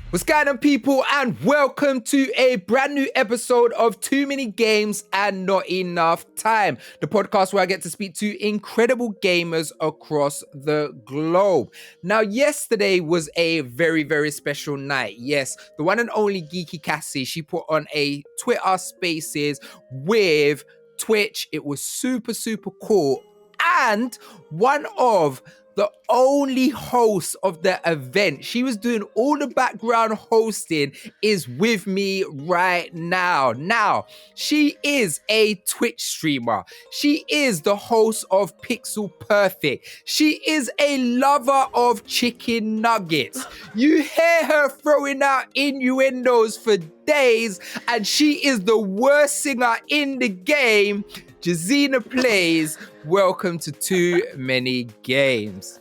What's going on, people, and welcome to a brand new episode of Too Many Games and Not Enough Time, the podcast where I get to speak to incredible gamers across the globe. Now, yesterday was a very, very special night. Yes, the one and only Geeky Cassie, she put on a Twitter Spaces with Twitch. It was super, super cool. And one of the only host of the event, she was doing all the background hosting, is with me right now. Now, she is a Twitch streamer. She is the host of Pixel Perfect. She is a lover of chicken nuggets. You hear her throwing out innuendos for days, and she is the worst singer in the game. JazeenaPlays, welcome to Too Many Games.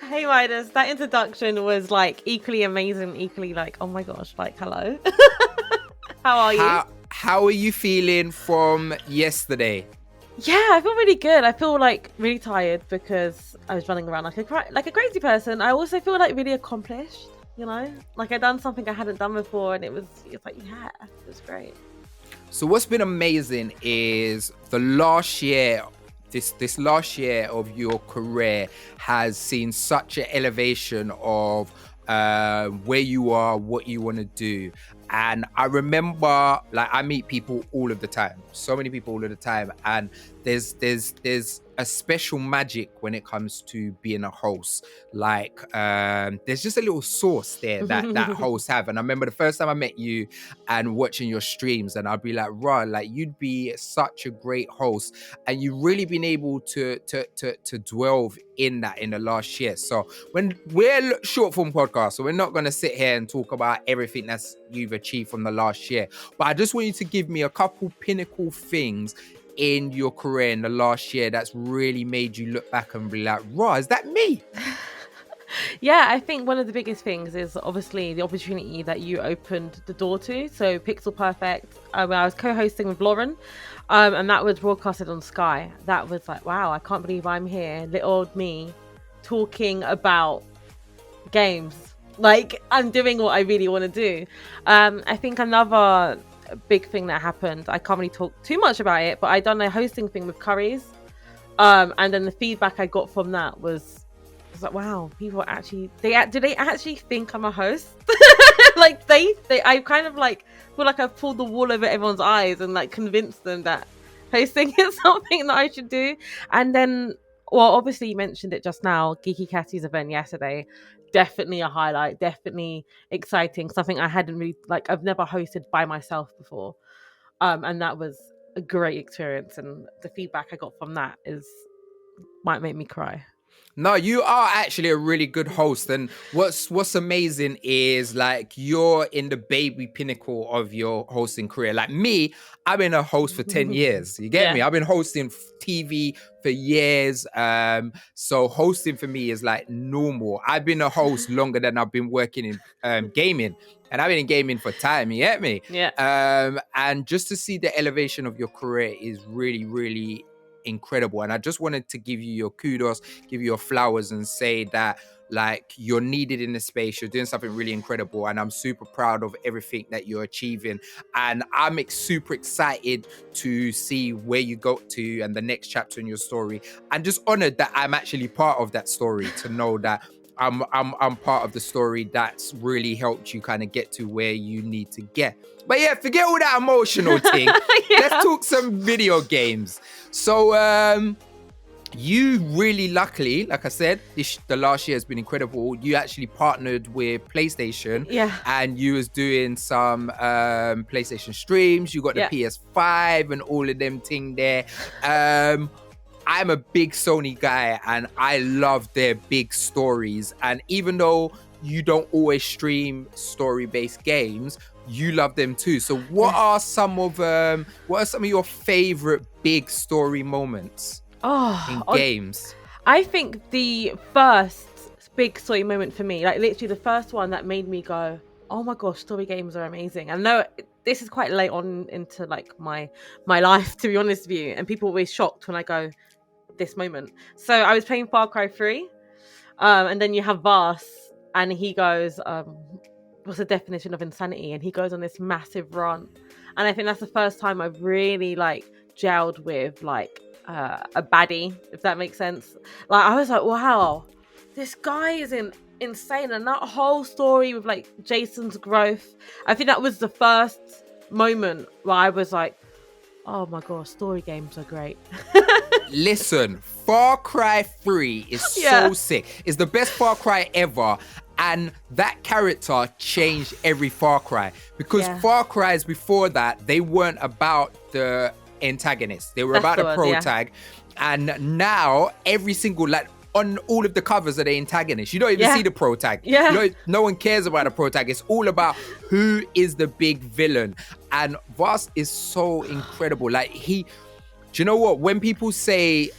Hey Midas, that introduction was like equally amazing, equally like, oh my gosh, like hello. How are you? How are you feeling from yesterday? Yeah, I feel really good. I feel like really tired because I was running around like a crazy person. I also feel like really accomplished, you know? Like I'd done something I hadn't done before and it's like, yeah, it was great. So what's been amazing is the last year, this last year of your career has seen such an elevation of where you are, what you want to do. And I remember, like, I meet people all of the time, so many people all of the time, and there's a special magic when it comes to being a host. Like, there's just a little sauce there that hosts have. And I remember the first time I met you and watching your streams, and I'd be like, "Rah, like you'd be such a great host," and you've really been able to dwell in that in the last year. So when we're short form podcast, so we're not going to sit here and talk about everything that's you've achieved from the last year, but I just want you to give me a couple pinnacle things in your career in the last year that's really made you look back and be like, "Rah, is that me?" Yeah, I think one of the biggest things is obviously the opportunity that you opened the door to. So Pixel Perfect, I was co-hosting with Lauren, and that was broadcasted on Sky. That was like, wow, I can't believe I'm here, little old me, talking about games. Like I'm doing what I really want to do. I think another big thing that happened, I can't really talk too much about it, but I done a hosting thing with Curry's, and then the feedback I got from that was like, wow, people actually do they actually think I'm a host? Like they I kind of like feel like I've pulled the wool over everyone's eyes and like convinced them that hosting is something that I should do. And then, well, obviously you mentioned it just now, Geeky Cassie's event yesterday, definitely a highlight, definitely exciting, something I hadn't really, like, I've never hosted by myself before, and that was a great experience, and the feedback I got from that might make me cry. No, you are actually a really good host, and what's amazing is like you're in the baby pinnacle of your hosting career. Like me, I've been a host for 10 years. You get me? I've been hosting TV for years. So hosting for me is like normal. I've been a host longer than I've been working in gaming. And I've been in gaming for time, you get me? Yeah. And just to see the elevation of your career is really, really incredible. And I just wanted to give you your kudos, give you your flowers, and say that like you're needed in the space, you're doing something really incredible, and I'm super proud of everything that you're achieving, and I'm super excited to see where you go to and the next chapter in your story, and just honored that I'm actually part of that story, to know that I'm part of the story that's really helped you kind of get to where you need to get. But yeah, forget all that emotional thing. Yeah. Let's talk some video games. So you really luckily, like I said, the last year has been incredible. You actually partnered with PlayStation, and you was doing some PlayStation streams. You got the PS5 and all of them thing there. I'm a big Sony guy, and I love their big stories. And even though you don't always stream story-based games, you love them too. So what are some of your favorite big story moments in games? I think the first big story moment for me, like literally the first one that made me go, oh my gosh, story games are amazing. And no, this is quite late on into like my life, to be honest with you, and people are always shocked when I go this moment. So I was playing Far Cry 3, and then you have Vars, and he goes, what's the definition of insanity, and he goes on this massive rant. And I think that's the first time I've really like gelled with like a baddie, if that makes sense. Like I was like, wow, this guy is insane. And that whole story with like Jason's growth, I think that was the first moment where I was like, oh my god, story games are great. Listen, Far Cry 3 is so sick. It's the best Far Cry ever. And that character changed every Far Cry. Because Far Cries before that, they weren't about the antagonist. They were about the pro tag. And now, every single, like, on all of the covers of the antagonist, you don't even see the pro tag. No one cares about the pro tag. It's all about who is the big villain. And Vast is so incredible. Like, do you know what? When people say,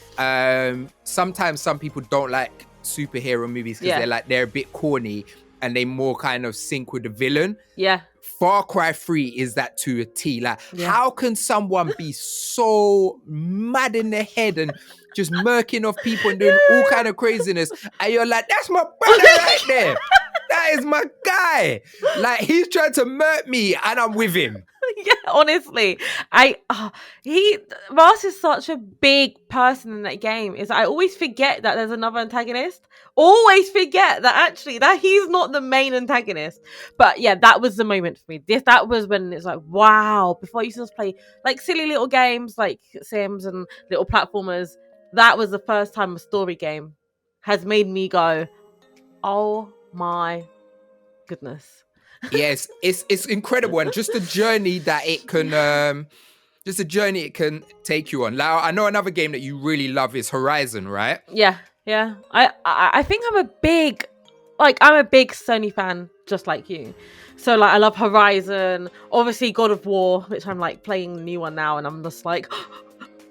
sometimes some people don't like superhero movies because they're a bit corny and they more kind of sync with the villain. Far Cry 3 is that to a T. Like, how can someone be so mad in their head and just murking off people and doing all kind of craziness, and you're like, that's my brother right there. That is my guy. Like, he's trying to murk me and I'm with him. Yeah, honestly, Ross is such a big person in that game. I always forget that there's another antagonist. Always forget that actually that he's not the main antagonist. But yeah, that was the moment for me. That was when it's like, wow. Before I used to just play like silly little games like Sims and little platformers. That was the first time a story game has made me go, oh my goodness. Yes, it's incredible, and just the journey that it can take you on. Now, I know another game that you really love is Horizon, right? Yeah. I think I'm a big Sony fan, just like you. So like, I love Horizon, obviously God of War, which I'm like playing the new one now, and I'm just like,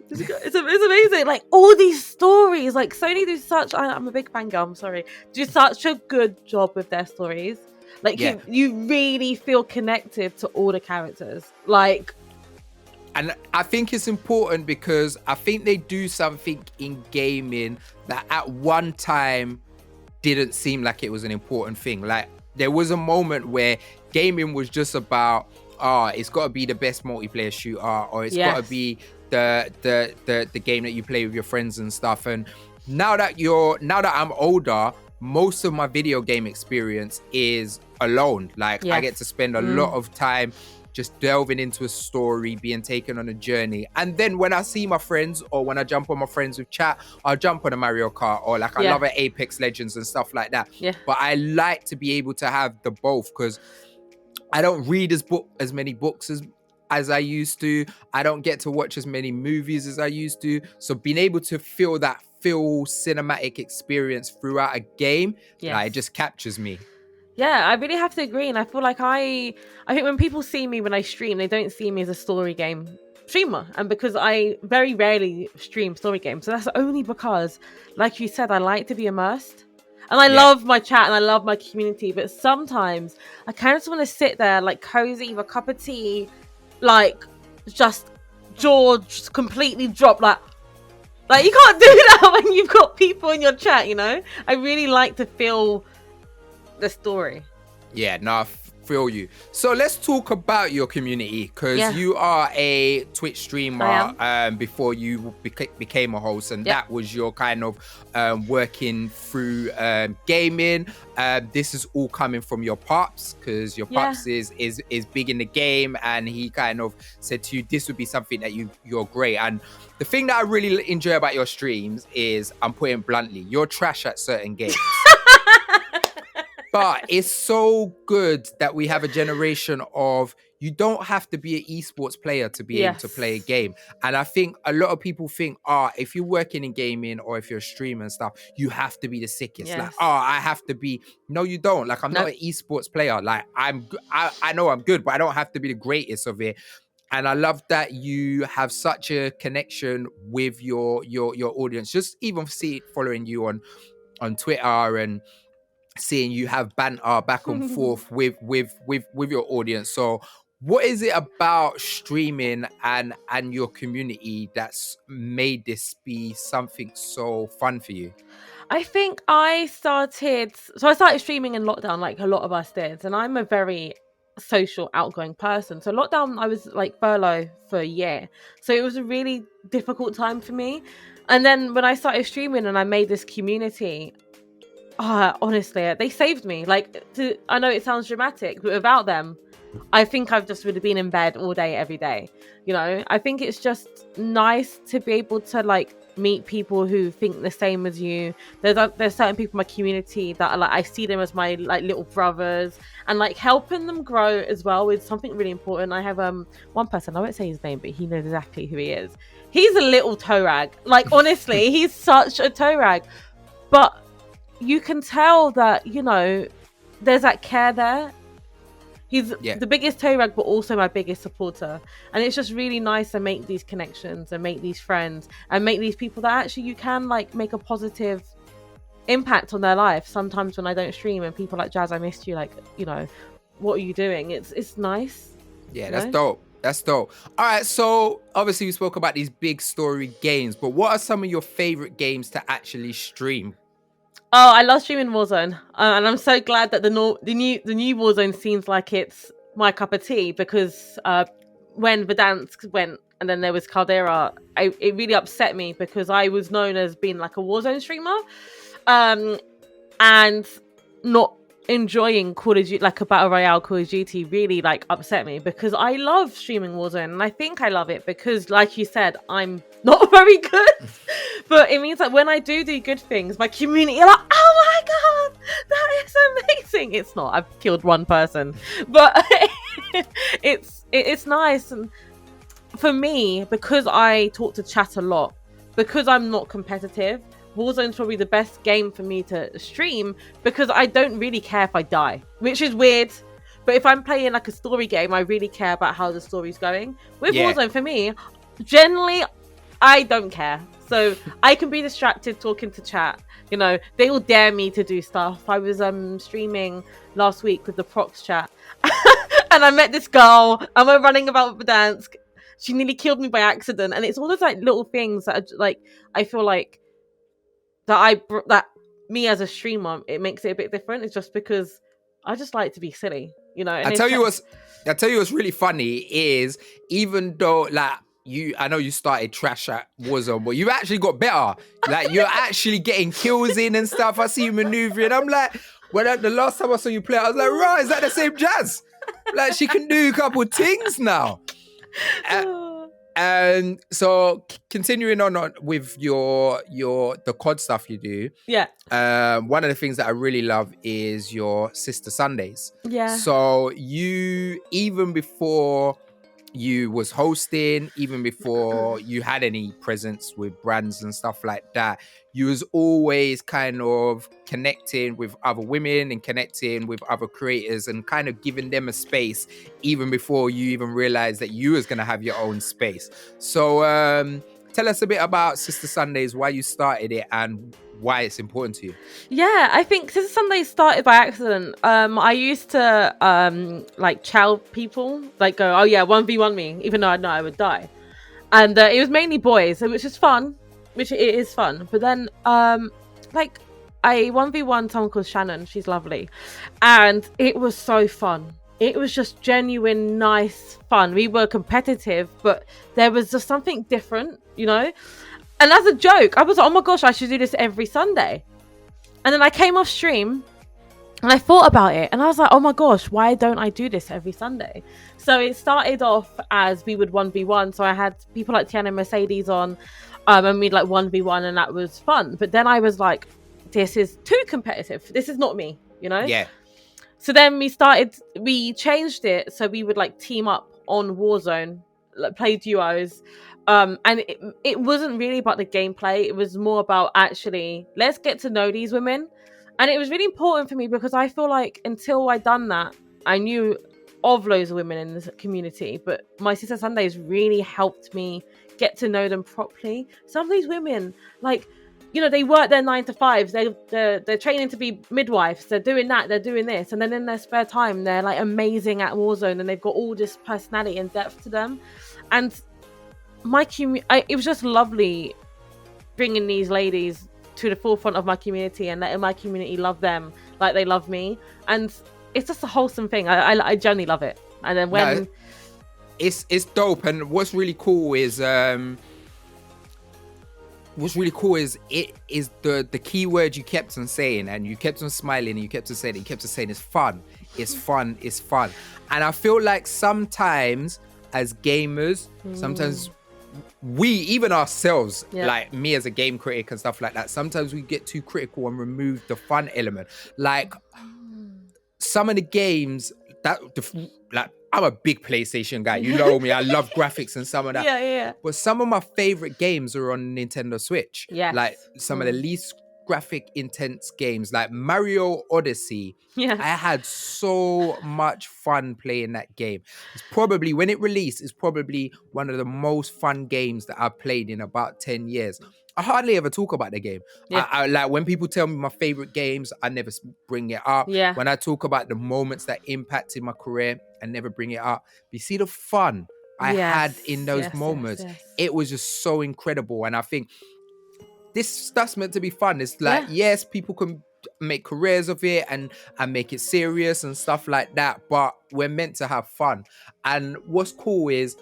it's amazing. Like all these stories, like Sony do such. I'm a big fangirl. I'm sorry, do such a good job with their stories. Like you really feel connected to all the characters. Like, and I think it's important because I think they do something in gaming that at one time didn't seem like it was an important thing. Like there was a moment where gaming was just about, it's got to be the best multiplayer shooter, or it's got to be the game that you play with your friends and stuff. And now that I'm older, most of my video game experience is alone. Like I get to spend a lot of time just delving into a story, being taken on a journey. And then when I see my friends, or when I jump on my friends with chat, I'll jump on a Mario Kart, or like I love an Apex Legends and stuff like that. But I like to be able to have the both, because I don't read as many books as I used to. I don't get to watch as many movies as I used to. So being able to feel that full cinematic experience throughout a game, it just captures me. Yeah, I really have to agree. And I feel like I think when people see me when I stream, they don't see me as a story game streamer. And because I very rarely stream story games. So that's only because, like you said, I like to be immersed. And I love my chat and I love my community. But sometimes I kind of just want to sit there like cozy with a cup of tea, like just jaw just completely drop, like you can't do that when you've got people in your chat, you know? I really like to feel the story. Yeah, no, I feel you. So let's talk about your community, because you are a Twitch streamer before you became a host, and that was your kind of working through gaming. This is all coming from your pops, because your pops is big in the game, and he kind of said to you, this would be something that you're great. And the thing that I really enjoy about your streams is, I'm putting it bluntly, you're trash at certain games. But it's so good that we have a generation of, you don't have to be an esports player to be able to play a game. And I think a lot of people think, if you're working in gaming or if you're a streamer and stuff, you have to be the sickest. Like, I have to be. No, you don't. Like, I'm not an esports player. Like, I know I'm good, but I don't have to be the greatest of it. And I love that you have such a connection with your audience. Just even following you on Twitter and seeing you have banter back and forth with your audience. So what is it about streaming and your community that's made this be something so fun for you? I think I started streaming in lockdown, like a lot of us did, and I'm a very social, outgoing person. So lockdown, I was like furlough for a year, so it was a really difficult time for me. And then when I started streaming and I made this community, honestly, they saved me. I know it sounds dramatic, but without them, I think I've just would have been in bed all day, every day. You know, I think it's just nice to be able to like meet people who think the same as you. There's certain people in my community that are like, I see them as my like little brothers, and like helping them grow as well is something really important. I have one person, I won't say his name, but he knows exactly who he is. He's a little toe rag. Like honestly, he's such a toe rag, but you can tell that, you know, there's that care there. He's the biggest toe rag, but also my biggest supporter. And it's just really nice to make these connections and make these friends and make these people that actually you can like make a positive impact on their life. Sometimes when I don't stream and people like, Jazz, I missed you. Like, you know, what are you doing? It's nice. Yeah, that's dope. That's dope. All right, so obviously we spoke about these big story games, but what are some of your favorite games to actually stream? Oh, I love streaming Warzone, and I'm so glad that the new Warzone seems like it's my cup of tea, because when Verdansk went and then there was Caldera, it really upset me because I was known as being like a Warzone streamer, and not enjoying Call of Duty, like a battle royale Call of Duty, really like upset me, because I love streaming Warzone, and I think I love it because, like you said, I'm not very good, but it means that when I do good things, my community are like, oh my god, that is amazing. It's not, I've killed one person, but it's nice. And for me, because I talk to chat a lot, because I'm not competitive, Warzone's probably the best game for me to stream, because I don't really care if I die, which is weird. But if I'm playing like a story game, I really care about how the story's going. With Warzone, for me, generally, I don't care. So I can be distracted talking to chat. You know, they will dare me to do stuff. I was streaming last week with the Prox chat, and I met this girl, and we're running about Verdansk. She nearly killed me by accident, and it's all those like little things that are, like, I feel like that me as a streamer, it makes it a bit different. It's just because I just like to be silly, you know. And I tell you what's really funny is, even though like I know you started trash at Warzone, but you actually got better. Like you're actually getting kills in and stuff. I see you maneuvering. I'm like, the last time I saw you play, I was like, right, is that the same Jazz? Like she can do a couple of things now. And so continuing on with the COD stuff you do. Yeah. One of the things that I really love is your Sister Sundays. Yeah. So you, even before you was hosting, even before you had any presence with brands and stuff like that, you was always kind of connecting with other women and connecting with other creators and kind of giving them a space even before you even realized that you was going to have your own space. So tell us a bit about Sister Sundays, why you started it and why it's important to you. Yeah, I think Sister Sundays started by accident. I used to like chow people, like go, oh yeah, 1v1 me, even though I know I would die. And it was mainly boys, which is fun, which it is fun. But then like I 1v1 someone called Shannon, she's lovely. And it was so fun. It was just genuine, nice fun. We were competitive, but there was just something different, you know? And as a joke, I was like, oh my gosh, I should do this every Sunday. And then I came off stream and I thought about it and I was like, oh my gosh, why don't I do this every Sunday? So it started off as we would 1v1. So I had people like Tiana and Mercedes on, and we'd like 1v1, and that was fun. But then I was like, this is too competitive. This is not me, you know? Yeah. So then we changed it. So we would like team up on Warzone, like play duos. And it wasn't really about the gameplay. It was more about actually, let's get to know these women. And it was really important for me because I feel like until I done that, I knew of loads of women in this community. But my Sister Sundays really helped me get to know them properly. Some of these women, like, you know, they work their 9 to 5s. They're training to be midwives. They're doing that. They're doing this. And then in their spare time, they're like amazing at Warzone. And they've got all this personality and depth to them. And it was just lovely bringing these ladies to the forefront of my community and letting my community love them like they love me. And it's just a wholesome thing. I genuinely love it. And then when... No, it's dope. And what's really cool is it is the key word you kept on saying, and you kept on smiling, and you kept on saying it's fun. It's fun. It's fun. And I feel like sometimes as gamers, sometimes we, even ourselves, like me as a game critic and stuff like that, sometimes we get too critical and remove the fun element. Like some of the games that like, I'm a big PlayStation guy. You know me. I love graphics and some of that. Yeah. But some of my favorite games are on Nintendo Switch. Yes. Like some of the least graphic intense games, like Mario Odyssey. Yeah. I had so much fun playing that game. It's probably, when it released, it's probably one of the most fun games that I've played in about 10 years. I hardly ever talk about the game. I like when people tell me my favorite games, I never bring it up. Yeah. When I talk about the moments that impacted my career, I never bring it up. But you see the fun I had in those moments. It was just so incredible. And I think this stuff's meant to be fun. It's like, yes, people can make careers of it and make it serious and stuff like that, but we're meant to have fun. And what's cool is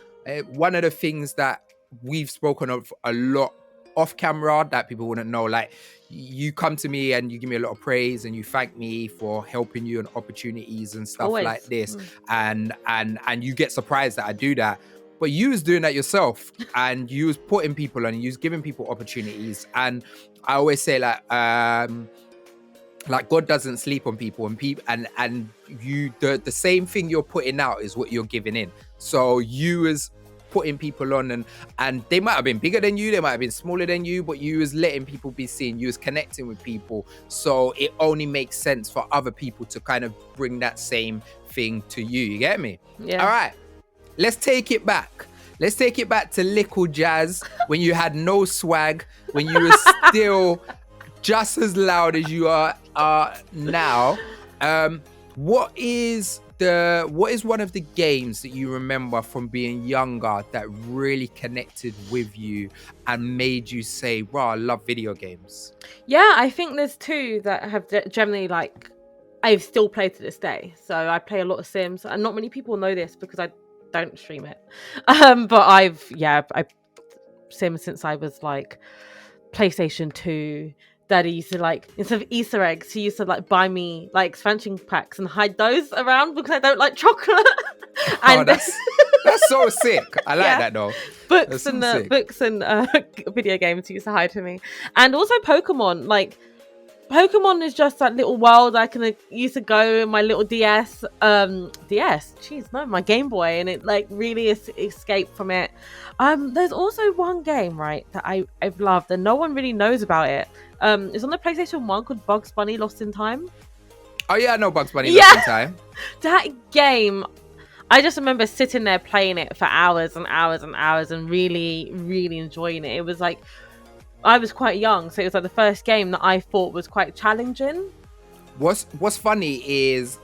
one of the things that we've spoken of a lot off camera that people wouldn't know, like you come to me and you give me a lot of praise and you thank me for helping you and opportunities and stuff like this, and you get surprised that I do that. But you was doing that yourself, and you was putting people on, you was giving people opportunities. And I always say, like God doesn't sleep on people, and you, the same thing you're putting out is what you're giving in. So you was putting people on, and they might have been bigger than you, they might have been smaller than you, but you was letting people be seen, you was connecting with people. So it only makes sense for other people to kind of bring that same thing to you. You get me? Yeah. All right. Let's take it back. Let's take it back to Little Jazz, when you had no swag, when you were still just as loud as you are now. What is one of the games that you remember from being younger that really connected with you and made you say, wow, I love video games? Yeah, I think there's two that have generally, like, I've still played to this day. So I play a lot of Sims, and not many people know this because I don't stream it. But I've Sims since I was like PlayStation 2. Daddy used to, like, instead of Easter eggs, he used to like buy me like expansion packs and hide those around because I don't like chocolate. And that's so sick. I like that though. Books and video games he used to hide for me, and also Pokemon. Like, Pokemon is just that little world I can used to go in my little DS. My Game Boy, and it like really escaped from it. There's also one game, right, that I've loved and no one really knows about it. It's on the PlayStation 1 called Bugs Bunny Lost in Time. Oh yeah, I know Bugs Bunny Lost in Time. That game, I just remember sitting there playing it for hours and hours and hours and really, really enjoying it. It was like, I was quite young, so it was like the first game that I thought was quite challenging. What's funny is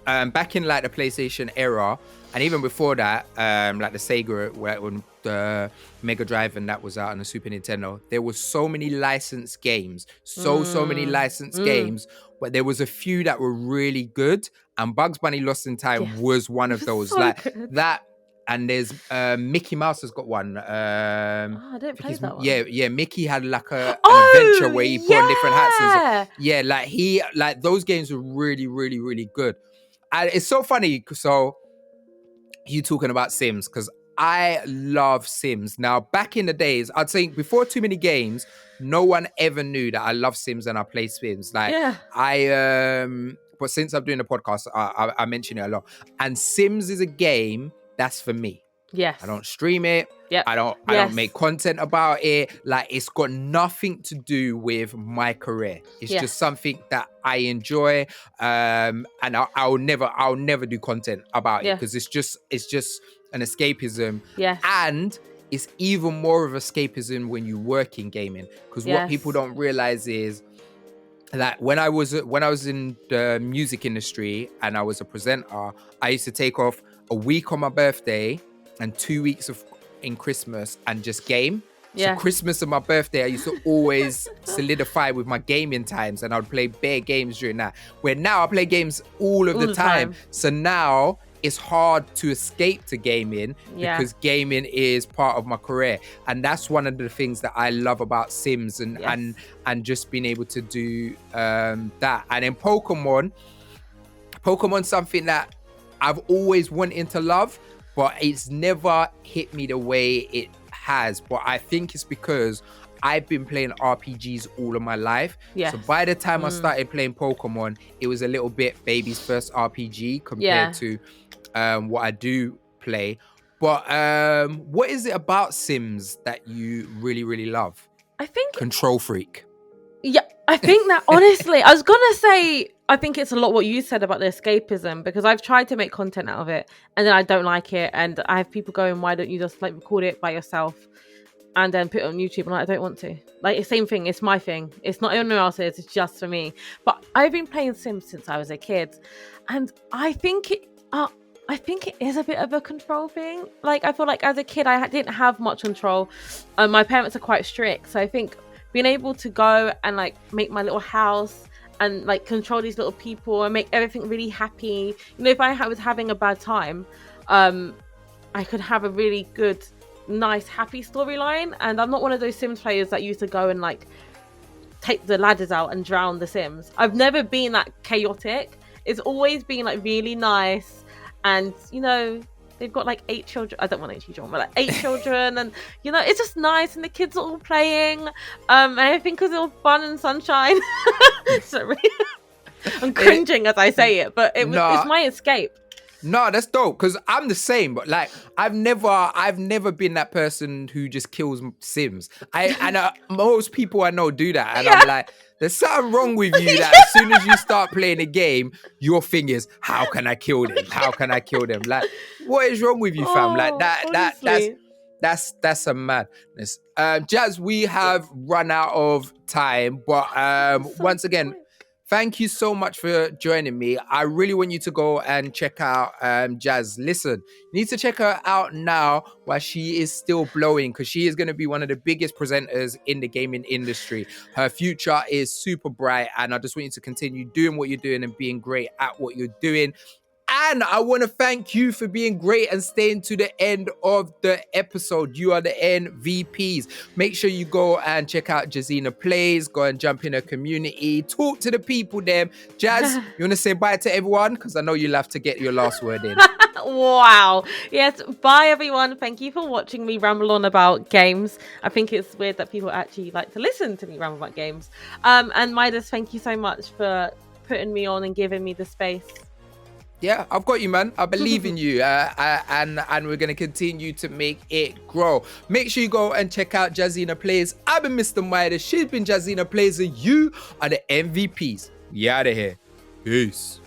back in like the PlayStation era, and even before that, like the Sega, when the Mega Drive and that was out on the Super Nintendo, there was so many licensed games, so many licensed games, but there was a few that were really good, and Bugs Bunny Lost in Time was one of those. So like good. That. And there's Mickey Mouse has got one. I didn't play that one. Yeah. Mickey had like an adventure where he put on different hats. And like those games were really, really, really good. And it's so funny. So you talking about Sims, because I love Sims. Now, back in the days, I'd say before Too Many Games, no one ever knew that I love Sims and I play Sims. Like but since I'm doing the podcast, I mention it a lot. And Sims is a game that's for me. Yes. I don't stream it. Yep. I don't make content about it. Like, it's got nothing to do with my career. It's just something that I enjoy. And I'll never do content about it because it's just an escapism. Yes. And it's even more of escapism when you work in gaming. Because what people don't realize is that when I was in the music industry and I was a presenter, I used to take off a week on my birthday and 2 weeks in Christmas and just game. So Yeah. Christmas and my birthday, I used to always solidify with my gaming times, and I'd play bare games during that. Where now I play games all of the time. So now it's hard to escape to gaming because gaming is part of my career, and that's one of the things that I love about Sims and just being able to do that. And then Pokemon's something that I've always wanted to love, but it's never hit me the way it has. But I think it's because I've been playing RPGs all of my life. So by the time I started playing Pokemon, it was a little bit baby's first RPG compared to what I do play. But what is it about Sims that you really, really love? I think control freak. Yeah, I think that honestly, I was gonna say, I think it's a lot what you said about the escapism, because I've tried to make content out of it and then I don't like it, and I have people going, why don't you just like record it by yourself and then put it on YouTube? And I don't want to. Like, the same thing, it's my thing. It's not anyone else's, it's just for me. But I've been playing Sims since I was a kid, and I think it is a bit of a control thing. Like, I feel like as a kid, I didn't have much control. My parents are quite strict, so I think being able to go and like make my little house and like control these little people and make everything really happy. You know, if I was having a bad time, I could have a really good, nice, happy storyline. And I'm not one of those Sims players that used to go and like take the ladders out and drown the Sims. I've never been that chaotic. It's always been like really nice. And, you know, they've got like 8 children. I don't want 8 children, but like 8 children. And, you know, it's just nice. And the kids are all playing. And I think it's all fun and sunshine. Sorry. I'm cringing as I say it, but it's my escape. No, that's dope, because I'm the same, but like I've never been that person who just kills Sims. Most people I know do that, and I'm like, there's something wrong with you. That as soon as you start playing a game, your thing is, how can I kill them? How can I kill them? Like, what is wrong with you, fam? Like that's a madness. Jazz, we have run out of time, but once again, thank you so much for joining me. I really want you to go and check out Jazz. Listen, you need to check her out now while she is still blowing, because she is going to be one of the biggest presenters in the gaming industry. Her future is super bright, and I just want you to continue doing what you're doing and being great at what you're doing. And I want to thank you for being great and staying to the end of the episode. You are the MVPs. Make sure you go and check out Jazeena Plays. Go and jump in her community. Talk to the people there. Jazz, you want to say bye to everyone? Because I know you'll have to get your last word in. Wow. Yes, bye everyone. Thank you for watching me ramble on about games. I think it's weird that people actually like to listen to me ramble about games. And Midas, thank you so much for putting me on and giving me the space. Yeah, I've got you, man. I believe in you, and we're going to continue to make it grow. Make sure you go and check out Jazeena Plays. I've been Mr. Midas. She's been Jazeena Plays, and you are the MVPs. We out of here. Peace.